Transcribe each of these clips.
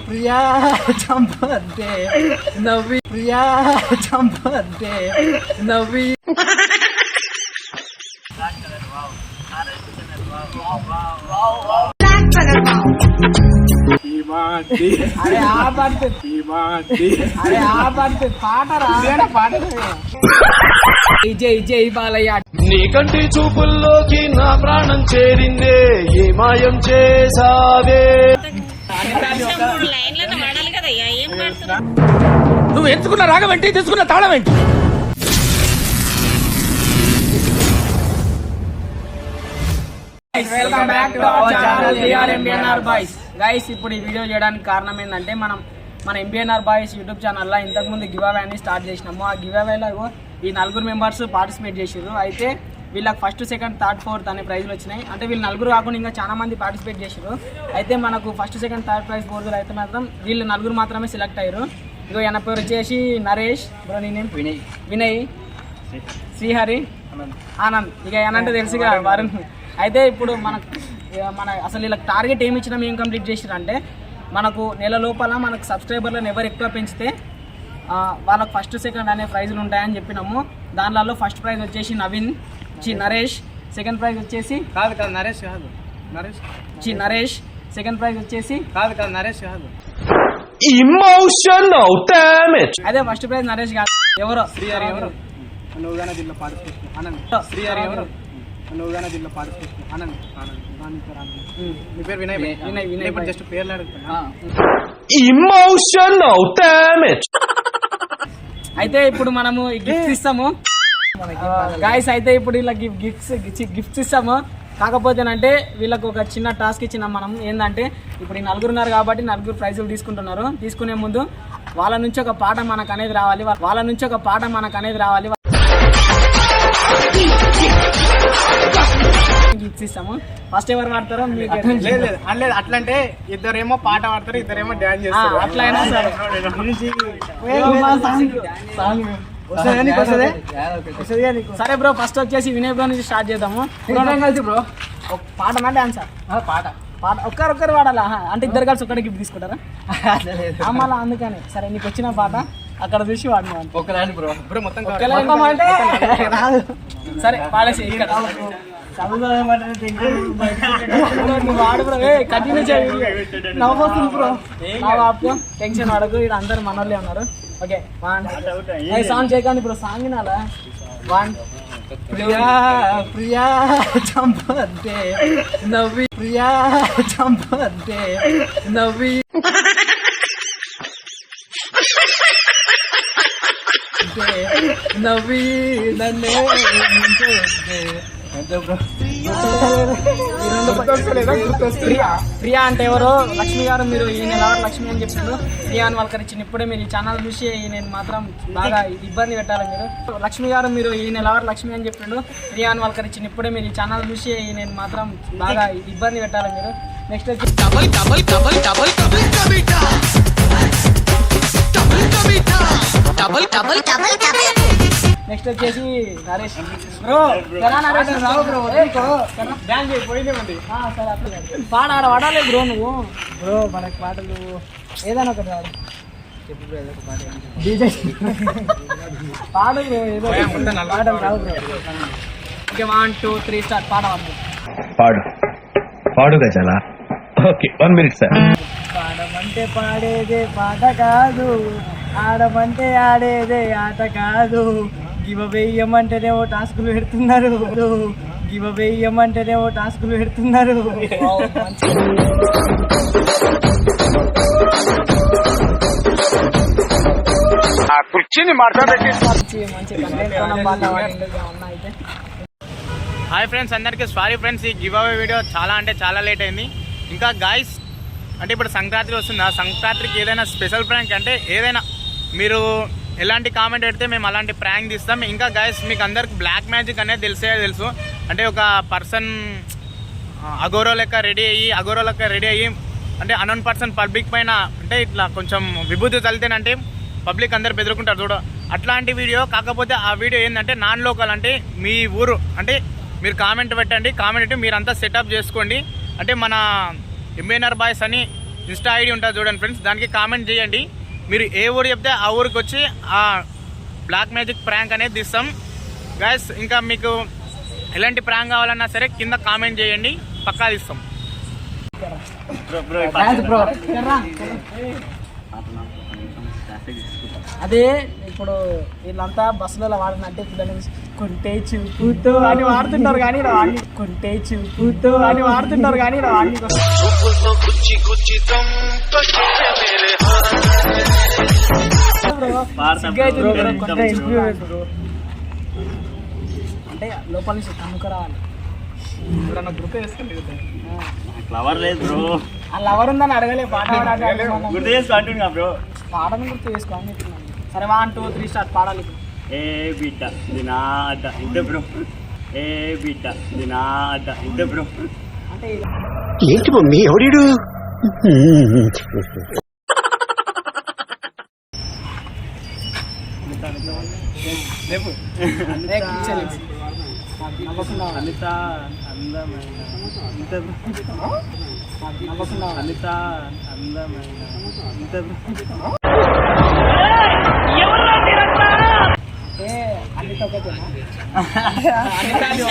ప్రియా చంపద్దే నవ్వి ప్రియా చంపద్దే నవ్వి అరే ఆ పాటరా పాట జై బాలయ్య. నీ కంటి చూపుల్లోకి నా ప్రాణం చేరిందే, ఏ మాయం చేసావే. నువ్వు ఎంచుకున్న రాగం ఏంటి, తీసుకున్న తాళం ఏంటి? Welcome back to our channel MBNR boys. Guys ఇప్పుడు ఈ వీడియో చేయడానికి కారణం ఏంటంటే మన ఎంబీఎన్ఆర్ బాయ్స్ యూట్యూబ్ ఛానల్లో ఇంతకుముందు గివ్ అవే అని స్టార్ట్ చేసినాము. ఆ గివ్ అవేలో ఈ 4 మెంబర్స్ పార్టిసిపేట్ చేసారు. అయితే వీళ్ళకి ఫస్ట్, సెకండ్, థర్డ్, ఫోర్త్ అనే ప్రైజ్లు వచ్చినాయి. అంటే వీళ్ళు 4 కాకుండా ఇంకా చాలా మంది పార్టిసిపేట్ చేసారు. అయితే మనకు first, second, third prize, fourth అయితే మాత్రం వీళ్ళు 4 మాత్రమే సెలెక్ట్ అయ్యారు. ఇగో ఈయన పేరు వచ్చేసి నరేష్, బ్రో నీ నేమ్ వినయ్, శ్రీహరి, ఆనంద్. ఇక ఏనంటే తెలుసుగా వరుణ్. అయితే ఇప్పుడు మన అసలు వీళ్ళకి టార్గెట్ ఏమి ఇచ్చినా ఏం కంప్లీట్ చేసారు అంటే మనకు నెల లోపల మనకు సబ్స్క్రైబర్లను ఎవరు ఎక్కువ పెంచితే వాళ్ళకి ఫస్ట్, సెకండ్ అనే ప్రైజులు ఉంటాయని చెప్పినాము. దానిలో ఫస్ట్ ప్రైజ్ వచ్చేసి నరేష్, సెకండ్ ప్రైజ్ వచ్చేసి నరేష్, సెకండ్ ప్రైజ్ వచ్చేసి ఇమోషనల్ డామేజ్. అదే ఫస్ట్ ప్రైజ్ నరేష్ కాదు, ఎవరో శ్రీహరి, ఎవరు నువ్వుగానే జిల్లా పార్టిసిపేషన్ ఆనంద్, శ్రీహరి ఎవరు నువ్వుగానే జిల్లా పార్టిసిపేషన్ ఆనంద్, మీ పేరు వినయ్ జస్ట్ పేర్లు అడుగుతున్నా. Emotional damage. అయితే ఇప్పుడు మనము గిఫ్ట్స్ ఇస్తాము గాయస్. అయితే ఇప్పుడు వీళ్ళకి గిఫ్ట్స్ ఇస్తాము. కాకపోతేనంటే వీళ్ళకి ఒక చిన్న టాస్క్ ఇచ్చినాం మనం. ఏంటంటే ఇప్పుడు ఈ 4 ఉన్నారు కాబట్టి 4 ప్రైజులు తీసుకుంటున్నారు. తీసుకునే ముందు వాళ్ళ నుంచి ఒక పాట మనకు అనేది రావాలి. గిఫ్ట్స్ ఇస్తాము. ఫస్ట్ ఎవరు పాడతారో అట్లంటే ఇద్దరేమో పాట పాడతారు, ఇద్దరేమో డాన్స్ చేస్తారు. అట్లయినా సరే సరే బ్రో. ఫస్ట్ వచ్చేసి వినయ్ బ్రో నుంచి స్టార్ట్ చేద్దాము. కలిసి బ్రో పాట నా డాన్సా? పాట ఒక్కరొక్కరు పాడాలా? అంటే ఇద్దరు కలిసి ఒక్కడే గిఫ్ట్ తీసుకుంటారా? మళ్ళీ అందుకని సరే నీకు వచ్చిన పాట అక్కడ చూసి వాడినా ఒక్కలాంటి బ్రో మొత్తం అంటే సరే పాడేసి వాడు బ్రో కంటిన్యూ చేయండి. నవ్వుతుంది బ్రో, టెన్షన్ పడకు. ఇక్కడ అందరు మనోళ్ళే ఉన్నారు. ఓకే సాంగ్ చేయకండి బ్రో, సాంగ్ వినాలా? 1 ప్రియా చంపద్దే నవ్వి ప్రియా చంపద్దే నవ్వి నవ్వి నన్నే ప్రియా అంటే ఎవరో లక్ష్మి గారు. మీరు ఈయన ఎవరు లక్ష్మి అని చెప్పారు. ప్రియా అని వాళ్ళకి ఇప్పుడే మీరు ఈ ఛానల్ చూసి నేను మాత్రం బాగా ఇబ్బంది పెట్టాలి. మీరు లక్ష్మి గారు, మీరు ఈయన ఎవరు లక్ష్మి అని చెప్పాడు. ప్రియా అని వాళ్ళకి ఇప్పుడే మీరు ఈ ఛానల్ చూసి నేను మాత్రం బాగా ఇబ్బంది పెట్టాలి. మీరు నెక్స్ట్ వచ్చి నెక్స్ట్ వచ్చేసి నరేష్ బ్రో. నరేష్ రావు బ్రో, డాన్స్ పోయిందేమండి. సరే అట్లా పాడాలి బ్రో. నువ్వు బ్రో మనకి పాటలు ఏదైనా ఒకటి రాదు. చెప్పు బ్రో, ఏదో ఒక పాట పాడు బ్రో. ఏదో పాటలు రావు బ్రో. Okay 1 2 3 start. పాడు గజాలా. Okay 1 minute sir. పాడమంటే పాడేదే పాట కాదు, ఆడమంటే ఆడేదే ఆట కాదు. గివ వేయమంటేనేమో టాస్కులు పెడుతున్నారు. హాయ్ ఫ్రెండ్స్, అందరికీ సారీ ఫ్రెండ్స్. ఈ గివ్ అవే వీడియో చాలా లేట్ అయింది. ఇంకా గాయస్ అంటే ఇప్పుడు సంక్రాంతి వస్తుంది. ఆ సంక్రాంతికి ఏదైనా స్పెషల్ ప్రాంక్ అంటే ఏదైనా మీరు ఎలాంటి కామెంట్ పెడితే మేము అలాంటి ప్రాంక్ తీస్తాం. ఇంకా గైస్ మీకు అందరికి బ్లాక్ మ్యాజిక్ అనేది తెలుసు. అంటే ఒక పర్సన్ అగోరో లెక్క రెడీ అయ్యి అంటే అన్నోన్ పర్సన్ పబ్లిక్ పైన అంటే ఇట్లా కొంచెం విభూతి చల్లితేనంటే పబ్లిక్ అందరు బెదురుకుంటారు చూడ, అట్లాంటి వీడియో. కాకపోతే ఆ వీడియో ఏంటంటే నాన్ లోకల్, అంటే మీ ఊరు అంటే మీరు కామెంట్ పెట్టండి. కామెంట్ పెట్టి మీరంతా సెటప్ చేసుకోండి. అంటే మన ఎంబీఎన్ఆర్ బాయ్స్ అని ఇన్స్టా ఐడి ఉంటుంది చూడండి ఫ్రెండ్స్, దానికి కామెంట్ చేయండి. మీరు ఏ ఊరు చెప్తే ఆ ఊరికి వచ్చి ఆ బ్లాక్ మ్యాజిక్ ప్రాంక్ అనేది తీస్తాం గైస్. ఇంకా మీకు ఎలాంటి ప్రాంక్ కావాలన్నా సరే కింద కామెంట్ చేయండి, పక్కా తీస్తాం. అదే ఇప్పుడు వీళ్ళంతా బస్సులలో వాడినంటే పిల్లలు కొంటే చూపుతో అని వాడుతుంటారు కానీ అన్ని కొంటే చూపుతో అని వాడుతుంటారు కానీ అన్ని అంటే లోపల నుంచి కనుక రావాలి. ఫ్లవర్ లేదు బ్రో, ఆ లవర్ ఉందని అడగలే. పాట గుర్తు చేసుకో అంటున్నా బ్రో. పాటను గుర్తు చేసుకోని చెప్తున్నాను. సరే 1 2 3 స్టార్ట్ పాడాలి. ఏ బిడ్డ దినా అడ్డ ఇంత బ్రో, ఏ బిడ్డ దినా అడ్డ ఇంత బ్రో. అంటే ఏంటి మమ్మీ ఎవడు అనిత అందమైన ఇంత అనిత అందమైన ఇంత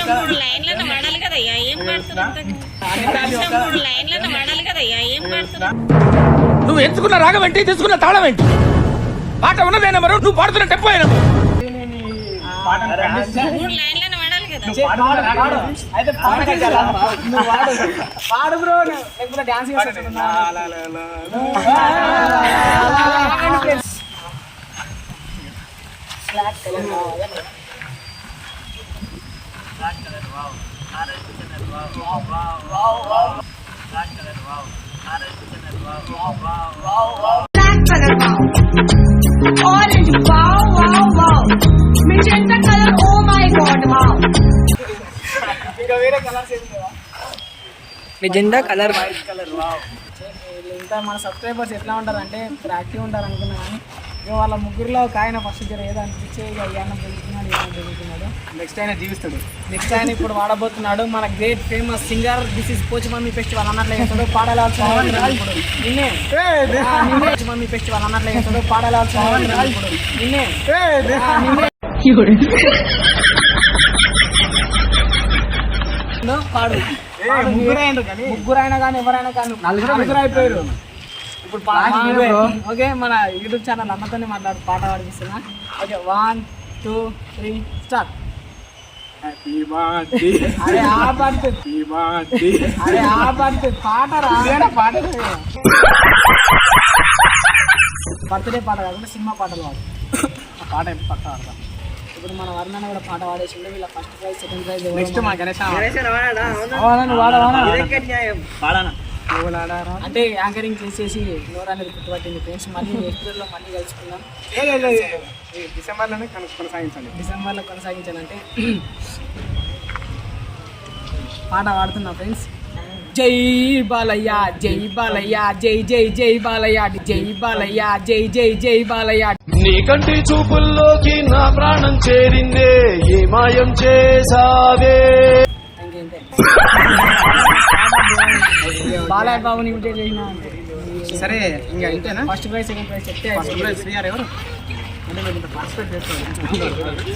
మూడు లైన్లను వాడాలి కదయ్యా, ఏం పాడుతున్నా? మూడు లైన్లను వాడాలి కదయ్యా, ఏం పాడుతున్నా? నువ్వు ఎంచుకున్న రాగం ఏంటి, తీసుకున్న తాళం ఏంటి? పాట ఉన్నదైనా మరో నువ్వు పాడుతున్న టెంపో అయినా మూడు లైన్లను వాడాలి కదా. పాడు బ్రో, లేకపోతే డాన్స్ చేస్తున్నా. Orange, wow, wow, wow. Magenta color, oh my god, wow. ఇంకా వేరే కలర్స్ ఏం లేవా? Magenta colour. ఇంకా మన సబ్స్క్రైబర్స్ ఎట్లా ఉంటారు అంటే యాక్టివ్ ఉంటారు అనుకున్నా కానీ ఇక వాళ్ళ ముగ్గురులో ఒక ఆయన ఫస్ట్ జర ఏదో అనిపించే ఇక ఏమన్నా పెరుగుతున్నాడు నెక్స్ట్ ఆయన జీవిస్తాడు. నెక్స్ట్ ఆయన ఇప్పుడు వాడబోతున్నాడు మన great famous singer. This is పోచమమ్మీ ఫెస్టివల్ అన్నట్లు చేస్తాడు. పాడాల్సిన నిన్నే పోచమమ్మీ ఫెస్టివల్ అన్నట్లు చేస్తాడు. పాడాల్సిన నిన్నే పాడు. ముగ్గురైనా కానీ ఎవరైనా కానీ నలుగురు అయిపోయారు. ఇప్పుడు ఓకే, మన యూట్యూబ్ ఛానల్ అన్నతోనే మాట్లాడు, పాట పాడిస్తున్నా. Okay 1 2 3 start. అరే ఆ పాడుతుంది, అరే ఆ పాడుతుంది, పాట బర్త్డే పాట కాకుండా సినిమా పాటలు పాడు. ఆ పాట పక్క ఆడతాం. ఇప్పుడు మన వర్ణన కూడా పాట పాడేసిండు. వీళ్ళ first prize second prize next మా గణేష్ అంటే యాంకరింగ్ చేసేసి నోరు అనేది గుర్తుపట్టింది ఫ్రెండ్స్. మళ్ళీ ఏప్రిల్లో మళ్ళీ కలుసుకుందాం. డిసెంబర్లో కొనసాగించాలంటే పాట పాడుతున్నా ఫ్రెండ్స్. జై బాలయ్య జై బాలయ్య జై జై జై బాలయ్య జై బాలయ్య జై జై జై బాలయ్య. నీ కంటి చూపుల్లోకి నా ప్రాణం చేరిందే, ఏ మాయం చేసావే. బాలయ్య బాబుని ఇమిటేట్ చేసిన సరే ఇంకా ఇంతేనా? ఫస్ట్ ప్రైజ్ సెకండ్ ప్రైజ్ చెప్తే ఫస్ట్ ప్రైజ్ శ్రీయార్ ఎవరు?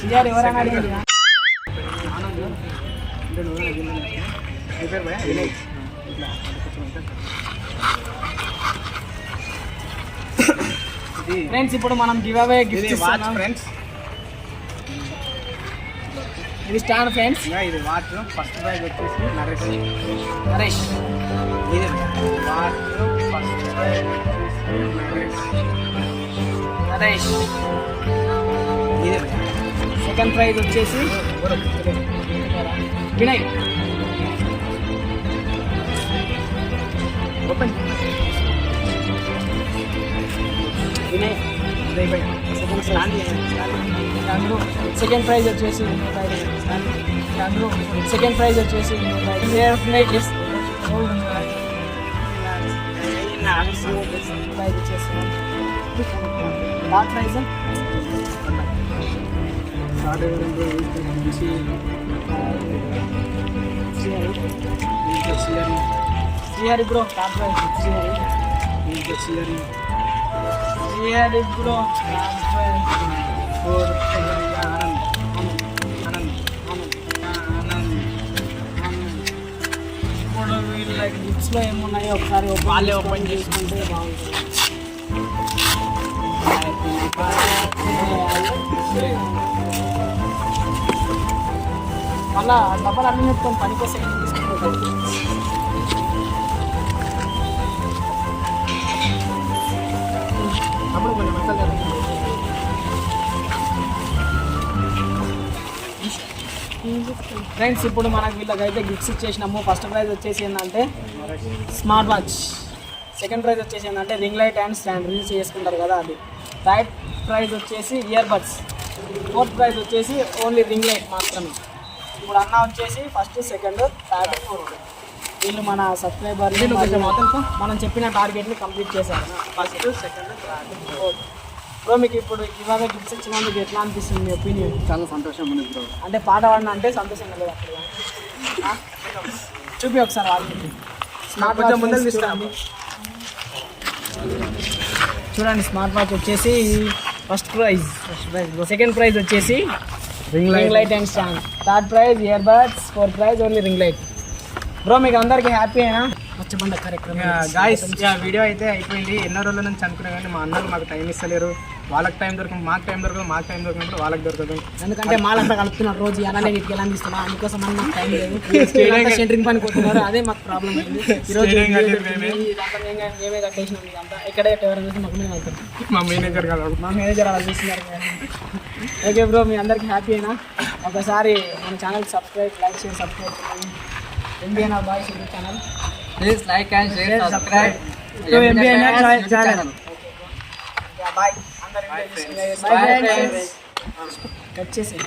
శ్రీయార్ ఎవరైనా అడిగింది ఫ్రెండ్స్. ఇప్పుడు మనం గివ్ అవే గిఫ్ట్ ఇస్తున్నాం ఫ్రెండ్స్. ఇది స్టాండ్ ఫ్రెండ్స్. ఇది వాచ్. ఫస్ట్ ప్రైజ్ వచ్చేసి నరేష్. ఇది వాచ్ ఫస్ట్ ప్రైజ్ నరేష్. ఇది సెకండ్ ప్రైజ్ వచ్చేసి Vinay. Open Vinay. Second prize వచ్చేసి సెకండ్ ప్రైజ్ వచ్చేసి ప్రైజ్ వచ్చేసి third prize Srihari bro. Third prize Srihari. Earring bro ఇప్పుడు వీళ్ళ గిఫ్ట్స్ లో ఏమున్నాయో ఒకసారి వాళ్ళే ఓపెన్ చేసుకుంటే బాగుంటుంది. మళ్ళా డబ్బులు అన్ని మొత్తం పనికొస్తే తీసుకుంటారు. అప్పుడు కొంచెం మెత్తగా ఫ్రెండ్స్ ఇప్పుడు మనకు వీళ్ళకైతే గిఫ్ట్స్ ఇచ్చేసినాము. ఫస్ట్ ప్రైజ్ వచ్చేసి ఏంటంటే స్మార్ట్ వాచ్, సెకండ్ ప్రైజ్ వచ్చేసి ఏంటంటే ring light and stand, reels చేసుకుంటారు కదా అది. థర్డ్ ప్రైజ్ వచ్చేసి ఇయర్ బడ్స్, ఫోర్త్ ప్రైజ్ వచ్చేసి ఓన్లీ రింగ్ లైట్ మాత్రమే. ఇప్పుడు అన్న వచ్చేసి ఫస్ట్, సెకండ్, థర్డ్, ఫోర్త్ వీళ్ళు మన సబ్స్క్రైబర్లు మనం చెప్పిన టార్గెట్ని కంప్లీట్ చేశారు. First, second, third, fourth. Bro మీకు ఇప్పుడు ఇవాళ గిఫ్ట్స్ ఇచ్చినందుకు ఎట్లా అనిపిస్తుంది మీ ఒపీనియన్? చాలా సంతోషంగా ఉంది బ్రో. అంటే పాట పాడిన అంటే సంతోషంగా లేదు అక్కడ చూపి ఒకసారి వాళ్ళకి. స్మార్ట్ వాచ్ ముందు తీసుకోండి. చూడండి స్మార్ట్ వాచ్ వచ్చేసి ఫస్ట్ ప్రైజ్, సెకండ్ ప్రైజ్ వచ్చేసి ring light and stand, third prize ear buds, fourth prize only ring light. Bro మీకు అందరికీ హ్యాపీ అయినా వచ్చబండ కార్యక్రమం గాయస్ వీడియో అయితే అయిపోయింది. ఎన్నో రోజుల నుంచి అనుకున్నా కానీ మా అన్నలు మాకు టైం ఇస్తలేరు. వాళ్ళకి టైం దొరకదు, మాకు టైం దొరకదు, మాకు టైం దొరికినప్పుడు వాళ్ళకి దొరకదు. ఎందుకంటే మాలంతా కలుపుతున్నారు రోజు అలానే వీటికి ఎలా ఇస్తున్నా అందుకోసం అని మాకు టైం లేదు. సెంటరింగ్ పని కొట్టున్నారు, అదే మాకు ప్రాబ్లం అయింది. ఈరోజు మేమే కట్టేసినాం. ఇదంతా ఎక్కడ ఎవరైనా చూసి మాకు మేము అవుతాం. మా మేనేజర్ కాదు, మా మేనేజర్ అలా చూస్తున్నారు. ఓకే బ్రో మీ అందరికీ హ్యాపీ అయినా ఒకసారి మన ఛానల్కి సబ్స్క్రైబ్, లైక్ చేసి సబ్స్క్రైబ్ చేయండి. MBNR Boys YouTube channel. Please like and share, subscribe to MBNR channel. Bye అందరికీ. కట్ చేసి